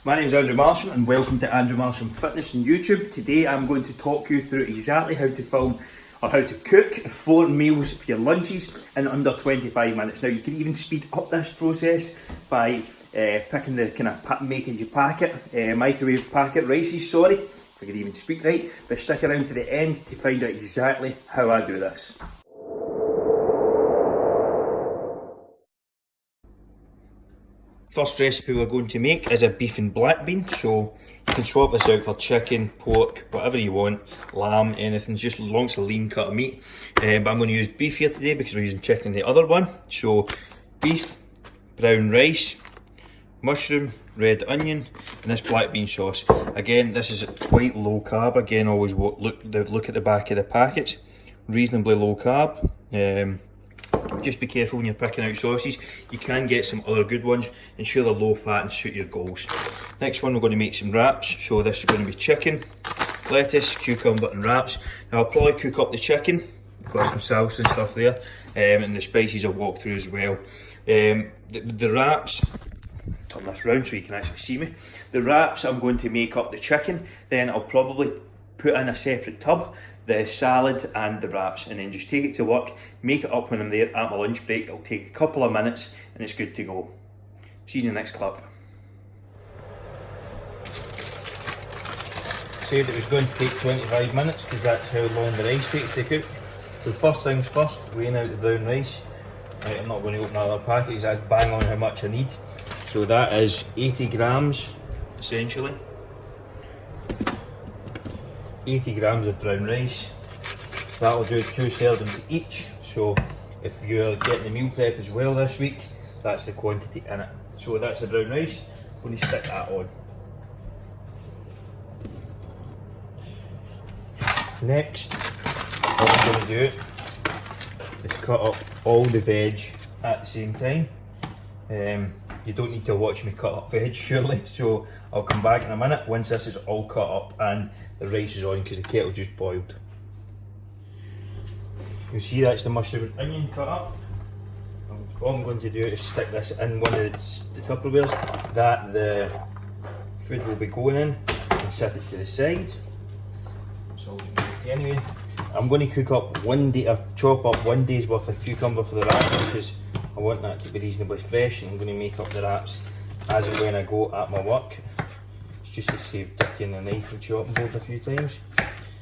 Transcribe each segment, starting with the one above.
My name is Andrew Marshall and welcome to Andrew Marshall Fitness on YouTube. Today I'm going to talk you through exactly how to film or how to cook 4 meals for your lunches in under 25 minutes. Now you can even speed up this process by picking the kind of making your microwave packet rices, sorry, if I could even speak right, but stick around to the end to find out exactly how I do this. First recipe we're going to make is a beef and black bean, so you can swap this out for chicken, pork, whatever you want, lamb, anything, just as long as it's a lean cut of meat. But I'm going to use beef here today because we're using chicken in the other one. So beef, brown rice, mushroom, red onion, and this black bean sauce. Again, this is quite low carb. Again, always look at the back of the packets. Reasonably low carb. Just be careful when you're picking out sauces. You can get some other good ones. Ensure they're low fat and suit your goals. Next one, we're going to make some wraps. So this is going to be chicken, lettuce, cucumber and wraps. Now I'll probably cook up the chicken. Got some salsa and stuff there. And the spices I'll walk through as well. The wraps, turn this round so you can actually see me. The wraps, I'm going to make up the chicken. Then I'll probably put in a separate tub the salad and the wraps, and then just take it to work, make it up when I'm there at my lunch break. It'll take a couple of minutes and it's good to go. See you in the next clip. Said it was going to take 25 minutes because that's how long the rice takes to cook. So first things first, weighing out the brown rice. Right, I'm not going to open another packet because that's bang on how much I need. So that is 80 grams essentially. 80 grams of brown rice. That'll do 2 servings each. So if you're getting the meal prep as well this week, that's the quantity in it. So that's the brown rice. I'm going to stick that on. Next, what I'm going to do is cut up all the veg at the same time. You don't need to watch me cut up veg surely, so I'll come back in a minute once this is all cut up and the rice is on because the kettle's just boiled. You can see that's the mushroom and onion cut up. All I'm going to do is stick this in one of the Tupperwares that the food will be going in and set it to the side. So anyway, I'm going to chop up 1 day's worth of cucumber for the wraps because I want that to be reasonably fresh, and I'm going to make up the wraps as and when I go at my work. It's just to save dirtying the knife and chopping board a few times.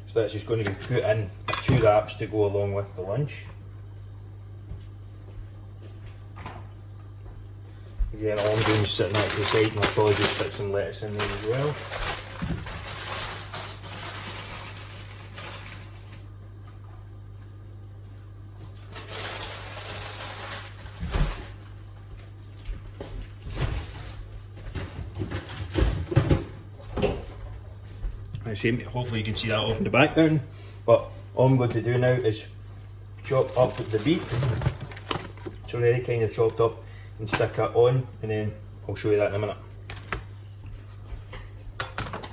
So that's just going to be put in 2 wraps to go along with the lunch. Again, all I'm doing is sitting that to the side, and I'll probably just stick some lettuce in there as well. Hopefully you can see that off in the background, but all I'm going to do now is chop up the beef. It's already kind of chopped up, and stick it on, and then I'll show you that in a minute.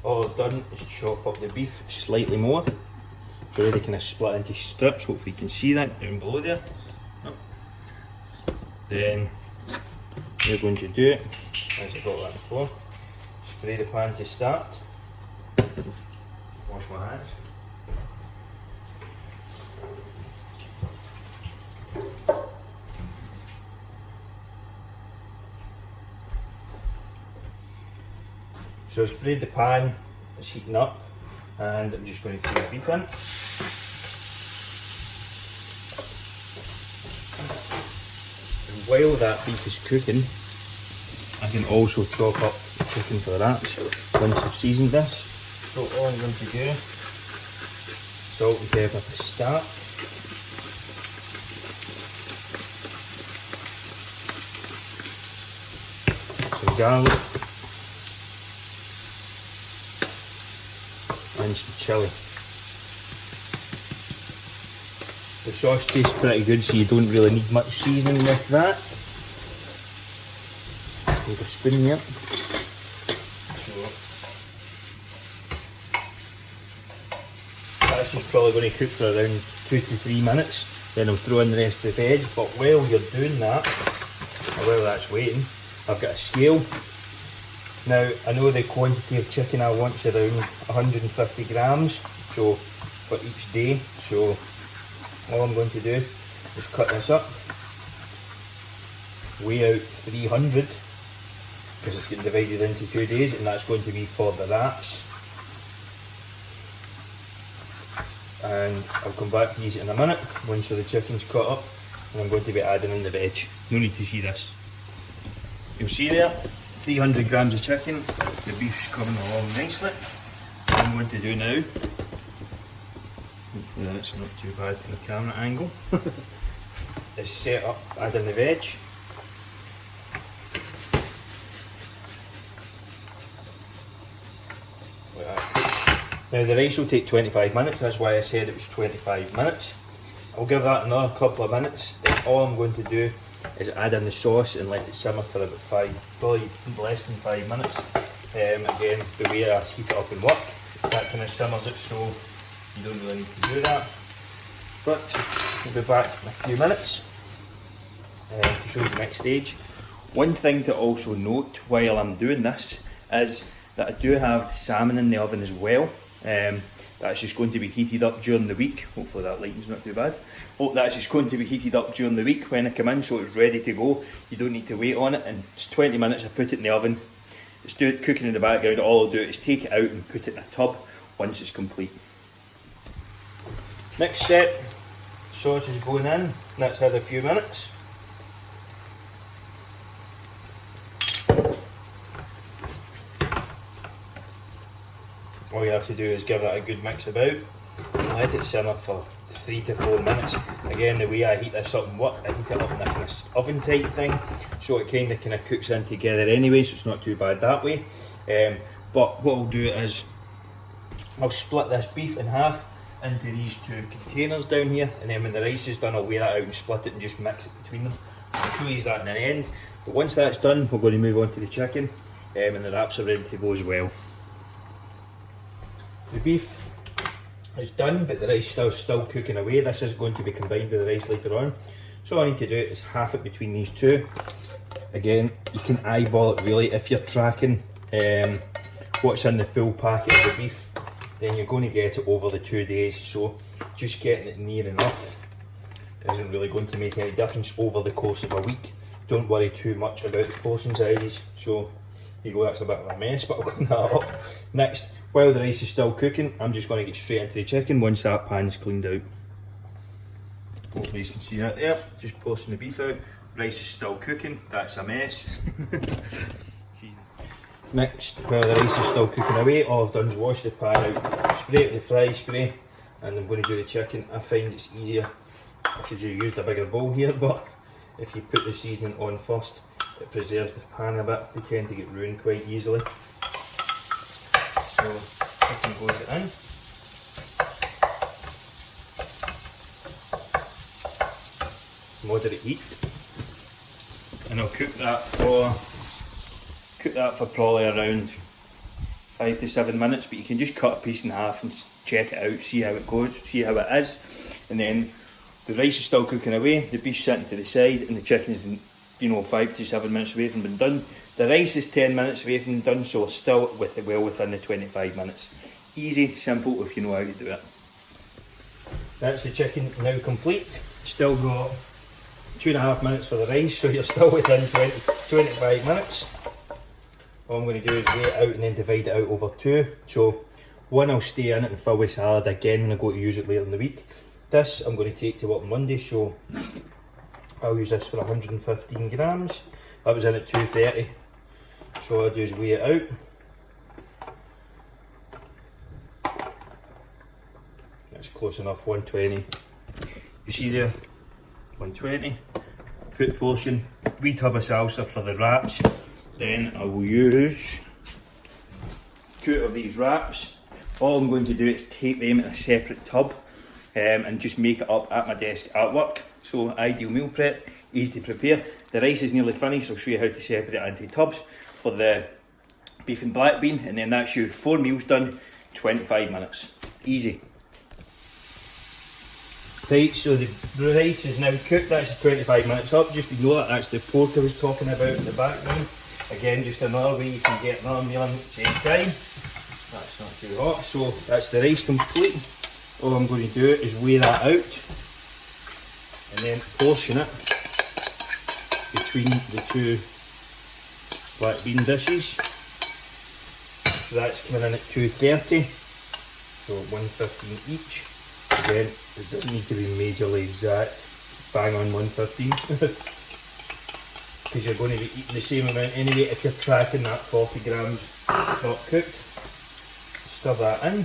All I've done is chop up the beef slightly more. It's already kind of split into strips, hopefully you can see that down below there. Then what we're going to do, as I dropped that before, spray the pan to start. Wash my hands. So I've sprayed the pan, it's heating up, and I'm just going to throw the beef in. And while that beef is cooking, I can also chop up the chicken for the wraps once I've seasoned this. So all I'm going to do, salt and pepper to start. Some garlic. And some chilli. The sauce tastes pretty good, so you don't really need much seasoning with that. Take a spoon here. That's just probably going to cook for around 2 to 3 minutes. Then I'll throw in the rest of the veg. But while you're doing that, or while that's waiting, I've got a scale. Now, I know the quantity of chicken I want is around 150 grams, so for each day. So all I'm going to do is cut this up, weigh out 300, because it's getting divided into 2 days, and that's going to be for the wraps. And I'll come back to these in a minute once the chicken's cut up, and I'm going to be adding in the veg. No need to see this. You'll see there, 300 grams of chicken, the beef's coming along nicely. What I'm going to do now, hopefully that's not too bad for the camera angle, is set up, add in the veg. Now the rice will take 25 minutes, that's why I said it was 25 minutes. I'll give that another couple of minutes, then all I'm going to do is add in the sauce and let it simmer for about probably less than 5 minutes. Again, the way I heat it up and work, that kind of simmers it, so you don't really need to do that. But we'll be back in a few minutes to show you the next stage. One thing to also note while I'm doing this is that I do have salmon in the oven as well. That's just going to be heated up during the week. Hopefully that lighting's not too bad. That's just going to be heated up during the week when I come in, so it's ready to go. You don't need to wait on it, and it's 20 minutes. I put it in the oven. It's cooking in the background. All I'll do is take it out and put it in a tub once it's complete. Next step, sauce is going in. That's had a few minutes. All you have to do is give it a good mix about and let it simmer for 3 to 4 minutes. Again, the way I heat this up and what I heat it up in a kind of oven type thing, so it kind of cooks in together anyway, so it's not too bad that way. But what I'll do is I'll split this beef in half into these 2 containers down here, and then when the rice is done I'll weigh that out and split it and just mix it between them. I'll show you that in the end. But once that's done, we're going to move on to the chicken, and the wraps are ready to go as well. The beef is done, but the rice is still cooking away. This is going to be combined with the rice later on. So all I need to do is half it between these 2. Again, you can eyeball it really if you're tracking what's in the full packet of the beef. Then you're going to get it over the 2 days. So just getting it near enough isn't really going to make any difference over the course of a week. Don't worry too much about the portion sizes. So here you go, that's a bit of a mess, but I'll clean that up. Next, while the rice is still cooking, I'm just going to get straight into the chicken once that pan's cleaned out. Hopefully you can see that there, just portion the beef out. Rice is still cooking, that's a mess. Next, while the rice is still cooking away, all I've done is wash the pan out, spray it with the fry spray, and I'm going to do the chicken. I find it's easier, I should have used a bigger bowl here, but if you put the seasoning on first, it preserves the pan a bit. They tend to get ruined quite easily. So chicken goes in. Moderate heat, and I'll cook that for probably around 5 to 7 minutes. But you can just cut a piece in half and check it out, see how it goes, see how it is, and then the rice is still cooking away, the beef's sitting to the side, and the chicken is 5 to 7 minutes away from being done. The rice is 10 minutes away from being done, so still well within the 25 minutes. Easy, simple if you know how to do it. That's the chicken now complete. Still got 2.5 minutes for the rice, so you're still within 25 minutes. All I'm going to do is weigh it out and then divide it out over 2. So one I'll stay in it and fill with salad again when I go to use it later in the week. This I'm going to take to work Monday, so I'll use this for 115 grams. That was in at 230. So all I do is weigh it out. That's close enough, 120. You see there, 120. Put portion, wee tub of salsa for the wraps. Then I will use 2 of these wraps. All I'm going to do is take them in a separate tub and just make it up at my desk at work. So ideal meal prep, easy to prepare. The rice is nearly finished, so I'll show you how to separate it into tubs for the beef and black bean, and then that's your 4 meals done, 25 minutes. Easy. Right, so the rice is now cooked, that's 25 minutes up. Just ignore that, that's the pork I was talking about in the background. Again, just another way you can get another meal in at the same time. That's not too hot, so that's the rice complete. All I'm going to do is weigh that out and then portion it between the two black bean dishes. So that's coming in at 230, so 115 each. Again, it doesn't need to be majorly exact, bang on 115, because you're going to be eating the same amount anyway if you're tracking that 40 grams not cooked. Stir that in.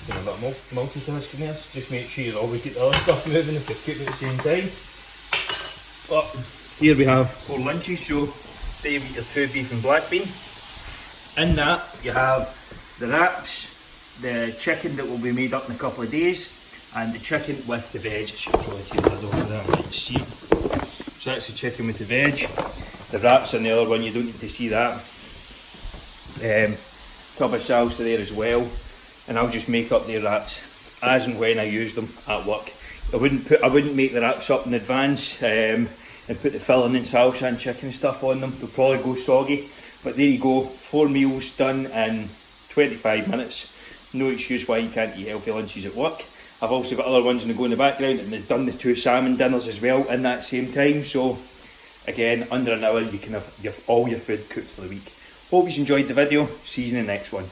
A bit of multitasking there, just make sure you always get the other stuff moving if you're cooking at the same time. But here we have 4 lunches, so there you eat your 2 beef and black bean. In that you have the wraps, the chicken that will be made up in a couple of days, and the chicken with the veg. I should probably take that off of there, I might see it. So that's the chicken with the veg. The wraps on the other one, you don't need to see that. Tub of salsa there as well. And I'll just make up the wraps as and when I use them at work. I wouldn't make the wraps up in advance and put the filling and salsa and chicken and stuff on them. They'll probably go soggy. But there you go, 4 meals done in 25 minutes. No excuse why you can't eat healthy lunches at work. I've also got other ones in the go in the background, and they've done the 2 salmon dinners as well in that same time. So again, under an hour you can have all your food cooked for the week. Hope you enjoyed the video. See you in the next one.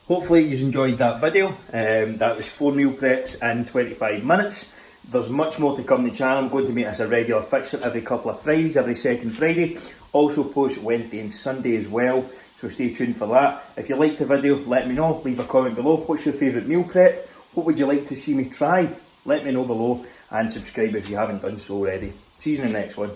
Hopefully you enjoyed that video. That was 4 meal preps in 25 minutes. There's much more to come on the channel. I'm going to make this a regular fixture every couple of Fridays, every second Friday. Also post Wednesday and Sunday as well, so stay tuned for that. If you liked the video, let me know. Leave a comment below. What's your favourite meal prep? What would you like to see me try? Let me know below, and subscribe if you haven't done so already. See you in the next one.